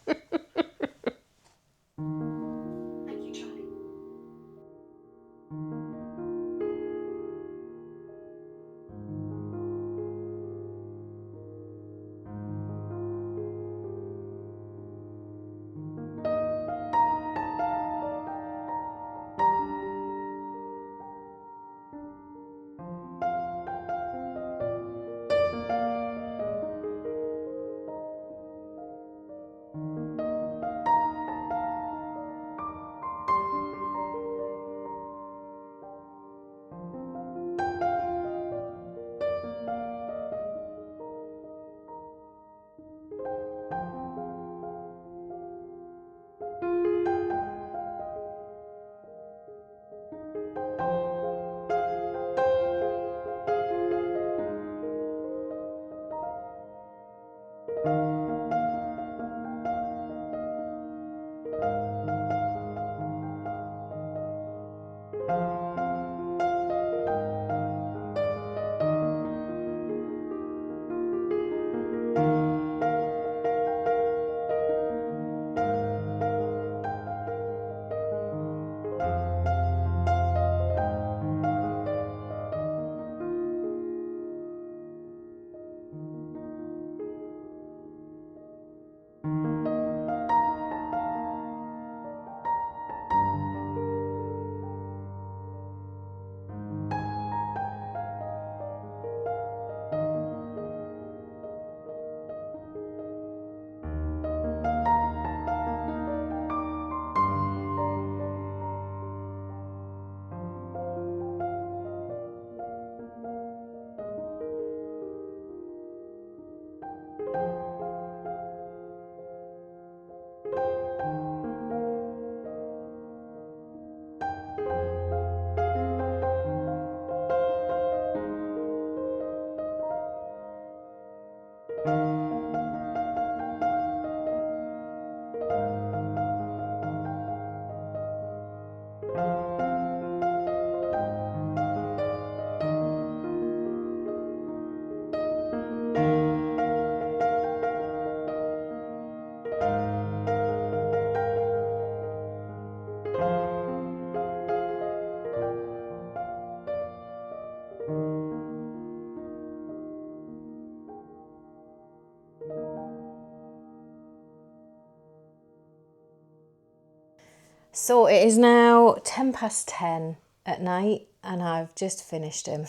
So it is now 10 past 10 at night and I've just finished him.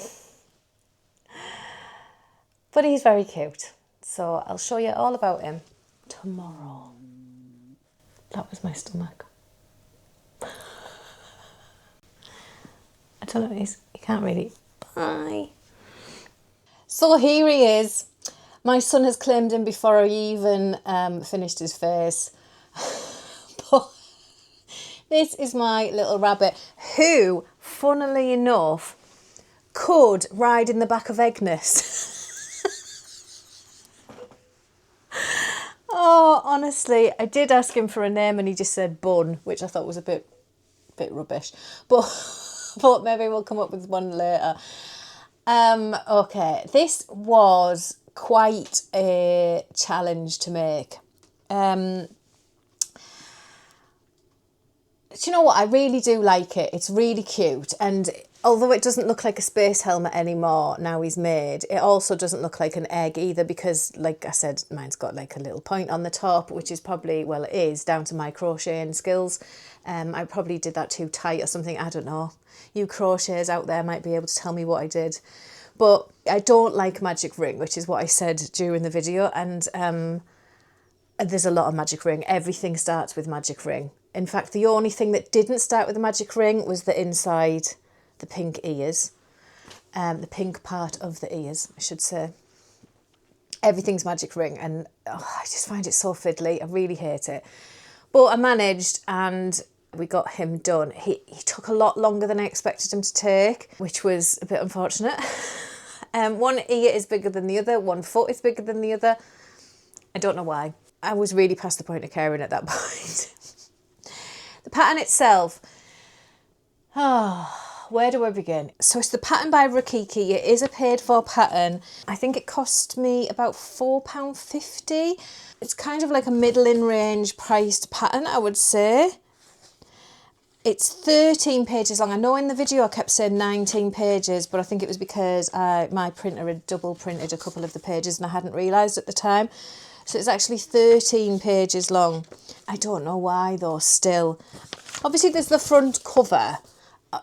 But he's very cute. So I'll show you all about him tomorrow. That was my stomach. I don't know, you can't really... Bye. So here he is. My son has claimed him before I even finished his face. But this is my little rabbit who, funnily enough, could ride in the back of Agnes. Oh, honestly, I did ask him for a name and he just said Bun, which I thought was a bit rubbish. But maybe we'll come up with one later. Okay, this was quite a challenge to make. Do you know what? I really do like it. It's really cute. And although it doesn't look like a space helmet anymore now he's made, it also doesn't look like an egg either because, like I said, mine's got like a little point on the top, which is probably, well, it is down to my crocheting skills. I probably did that too tight or something. I don't know. You crocheters out there might be able to tell me what I did. But I don't like magic ring, which is what I said during the video. And there's a lot of magic ring. Everything starts with magic ring. In fact, the only thing that didn't start with the magic ring was the inside, the pink ears. The pink part of the ears, I should say. Everything's magic ring. And I just find it so fiddly. I really hate it. But I managed and we got him done. He took a lot longer than I expected him to take, which was a bit unfortunate. One ear is bigger than the other. One foot is bigger than the other. I don't know why. I was really past the point of caring at that point. The pattern itself. Where do I begin? So it's the pattern by RoKiKi. It is a paid for pattern. I think it cost me about £4.50. It's kind of like a middling range priced pattern, I would say. It's 13 pages long. I know in the video I kept saying 19 pages, but I think it was because my printer had double printed a couple of the pages and I hadn't realised at the time. So it's actually 13 pages long. I don't know why though, still. Obviously there's the front cover.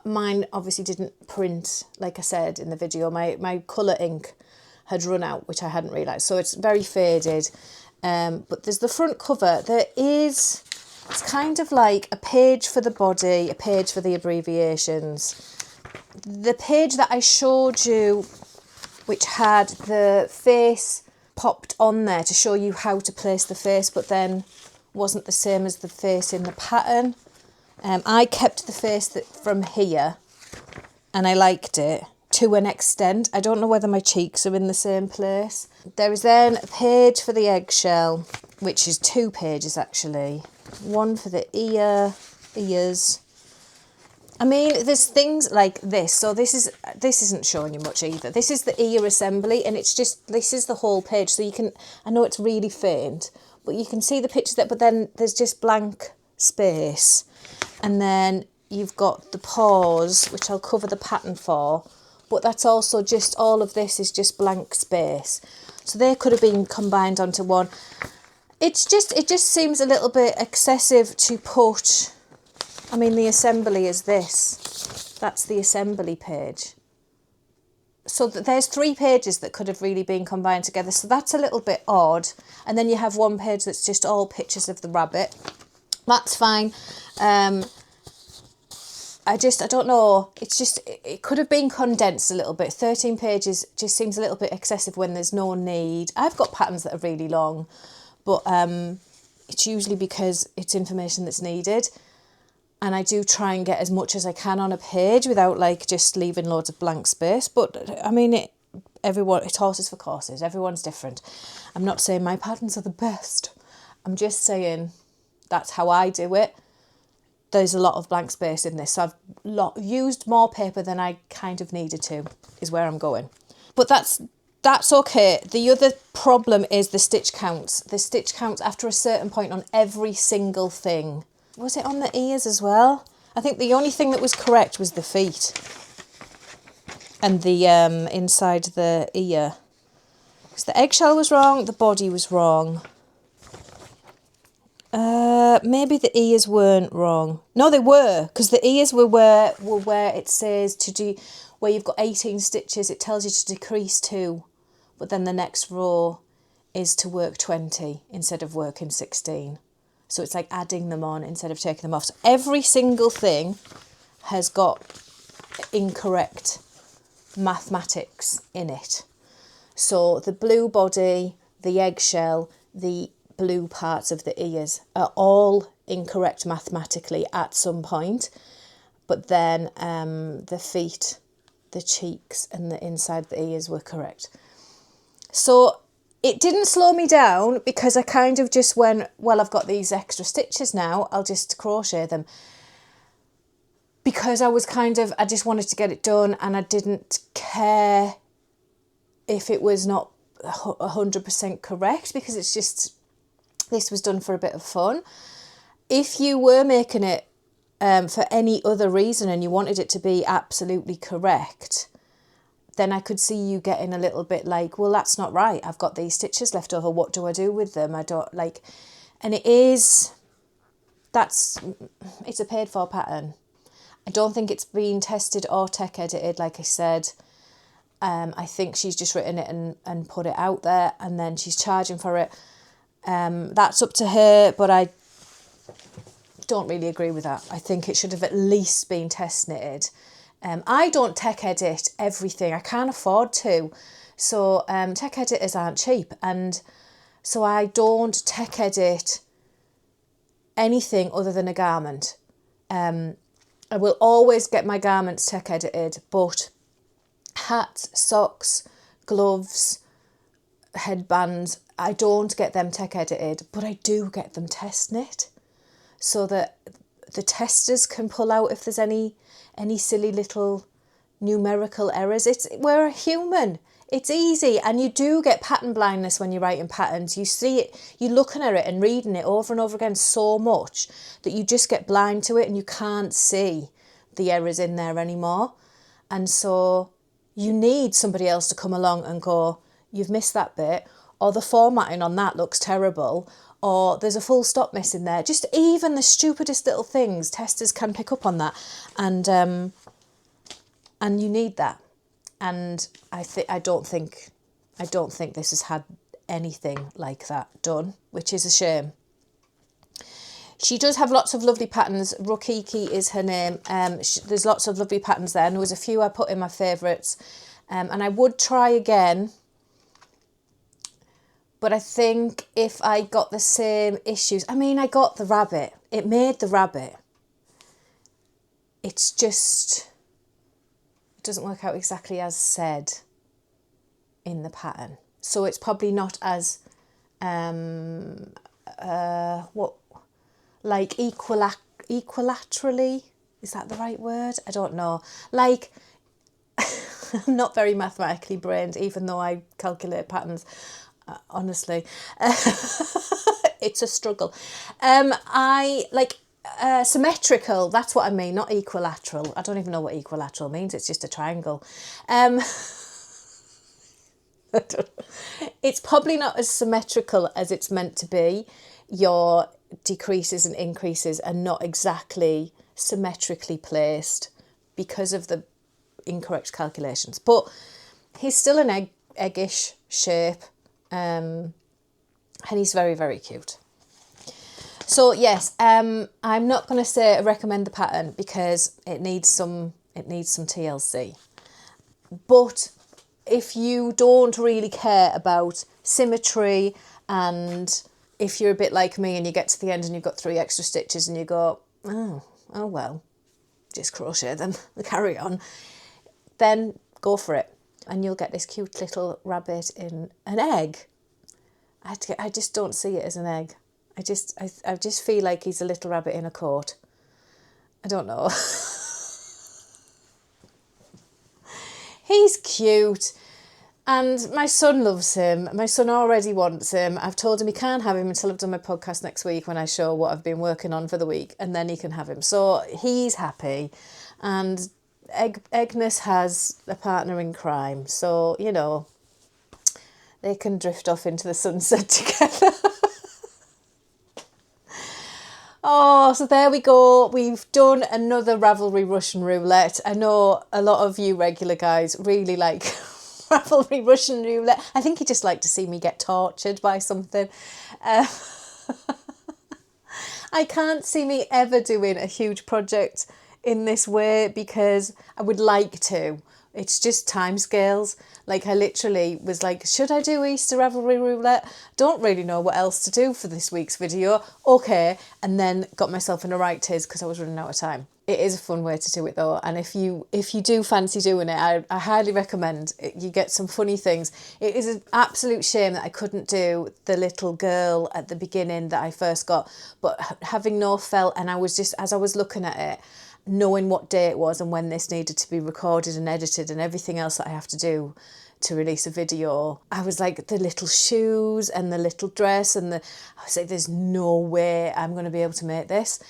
Mine obviously didn't print, like I said in the video. My colour ink had run out, which I hadn't realised. So it's very faded. But there's the front cover. It's kind of like a page for the body, a page for the abbreviations. The page that I showed you, which had the face popped on there to show you how to place the face, but then wasn't the same as the face in the pattern. I kept the face from here and I liked it to an extent. I don't know whether my cheeks are in the same place. There is then a page for the eggshell, which is 2 pages actually. One for the ears. I mean, there's things like this. So this isn't showing you much either. This is the ear assembly and it's just, this is the whole page. So you can, I know it's really faint, but you can see the pictures there, but then there's just blank space. And then you've got the paws, which I'll cover the pattern for, but that's also just, all of this is just blank space. So they could have been combined onto one. It just seems a little bit excessive to put, I mean, the assembly is this. That's the assembly page. So there's 3 pages that could have really been combined together. So that's a little bit odd. And then you have one page that's just all pictures of the rabbit. That's fine. I don't know. It's just, it could have been condensed a little bit. 13 pages just seems a little bit excessive when there's no need. I've got patterns that are really long, but it's usually because it's information that's needed. And I do try and get as much as I can on a page without like just leaving loads of blank space. But I mean, it's horses for courses. Everyone's different. I'm not saying my patterns are the best. I'm just saying that's how I do it. There's a lot of blank space in this. So I've used more paper than I kind of needed to, is where I'm going. But that's okay. The other problem is the stitch counts. The stitch counts after a certain point on every single thing. Was it on the ears as well? I think the only thing that was correct was the feet and the inside the ear. Because the eggshell was wrong, the body was wrong. Maybe the ears weren't wrong. No, they were, because the ears were where it says to do, where you've got 18 stitches, it tells you to decrease 2, but then the next row is to work 20 instead of working 16. So it's like adding them on instead of taking them off. So every single thing has got incorrect mathematics in it. So the blue body, the eggshell, the blue parts of the ears are all incorrect mathematically at some point, but then the feet, the cheeks and the inside of the ears were correct. So it didn't slow me down, because I kind of just went, well, I've got these extra stitches now, I'll just crochet them, because I just wanted to get it done, and I didn't care if it was not 100% correct, because it's just, this was done for a bit of fun. If you were making it for any other reason and you wanted it to be absolutely correct, then I could see you getting a little bit like, well, that's not right. I've got these stitches left over. What do I do with them? I don't like, and it's a paid for pattern. I don't think it's been tested or tech edited, like I said. I think she's just written it and put it out there, and then she's charging for it. That's up to her, but I don't really agree with that. I think it should have at least been test knitted. I don't tech edit everything. I can't afford to. So tech editors aren't cheap. And so I don't tech edit anything other than a garment. I will always get my garments tech edited, but hats, socks, gloves, headbands, I don't get them tech edited, but I do get them test knit, so that the testers can pull out if there's any silly little numerical errors. We're a human. It's easy, and you do get pattern blindness when you're writing patterns. You see it, you're looking at it and reading it over and over again so much that you just get blind to it and you can't see the errors in there anymore. And so you need somebody else to come along and go, you've missed that bit, or the formatting on that looks terrible, or there's a full stop missing there. Just even the stupidest little things, testers can pick up on that, and you need that. And I don't think this has had anything like that done, which is a shame. She does have lots of lovely patterns. RoKiKi is her name. There's lots of lovely patterns there, and there was a few I put in my favourites, and I would try again. But I think if I got the same issues, I mean, I got the rabbit. It made the rabbit. It's just, it doesn't work out exactly as said in the pattern. So it's probably not as, like equilaterally, is that the right word? I don't know. Like, I'm not very mathematically brained, even though I calculate patterns. Honestly, it's a struggle. Symmetrical, that's what I mean, not equilateral. I don't even know what equilateral means. It's just a triangle. It's probably not as symmetrical as it's meant to be. Your decreases and increases are not exactly symmetrically placed because of the incorrect calculations. But he's still an eggish shape. And he's very, very cute. So yes, I'm not going to say I recommend the pattern because it needs some TLC. But if you don't really care about symmetry, and if you're a bit like me and you get to the end and you've got 3 extra stitches and you go, oh well, just crochet them and carry on, then go for it. And you'll get this cute little rabbit in an egg. I just don't see it as an egg. I just feel like he's a little rabbit in a coat. I don't know. He's cute. And my son loves him. My son already wants him. I've told him he can't have him until I've done my podcast next week, when I show what I've been working on for the week, and then he can have him. So he's happy. And Agnes has a partner in crime, so, you know, they can drift off into the sunset together. Oh, so there we go. We've done another Ravelry Russian Roulette. I know a lot of you regular guys really like Ravelry Russian Roulette. I think you just like to see me get tortured by something. I can't see me ever doing a huge project in this way because I would like to. It's just timescales. Like I literally was like, should I do Easter Ravelry Roulette? Don't really know what else to do for this week's video. Okay, and then got myself in a right tiz because I was running out of time. It is a fun way to do it though, and if you do fancy doing it, I highly recommend it. You get some funny things. It is an absolute shame that I couldn't do the little girl at the beginning that I first got, but having no felt, and I was just, as I was looking at it, knowing what day it was and when this needed to be recorded and edited and everything else that I have to do to release a video, I was like, the little shoes and the little dress and I was like, there's no way I'm going to be able to make this.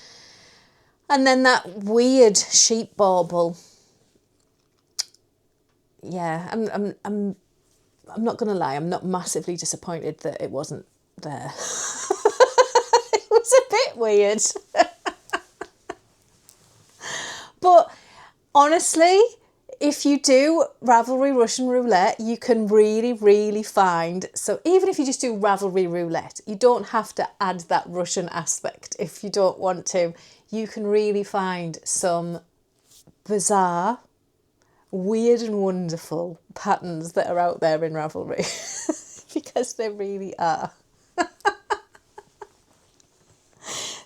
And then that weird sheep bauble. Yeah, I'm not going to lie, I'm not massively disappointed that it wasn't there. It was a bit weird. But honestly, if you do Ravelry Russian Roulette, you can really, really find, so even if you just do Ravelry Roulette, you don't have to add that Russian aspect if you don't want to. You can really find some bizarre, weird and wonderful patterns that are out there in Ravelry because they really are.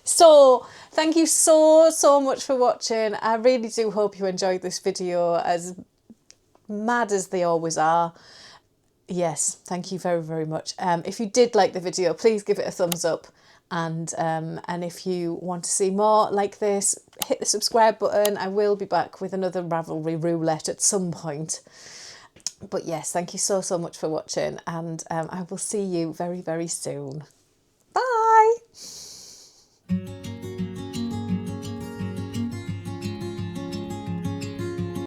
So thank you so much for watching. I really do hope you enjoyed this video, as mad as they always are. Yes, thank you very, very much. If you did like the video, please give it a thumbs up. And if you want to see more like this, hit the subscribe button. I will be back with another Ravelry Roulette at some point. But yes, thank you so much for watching, and I will see you very, very soon.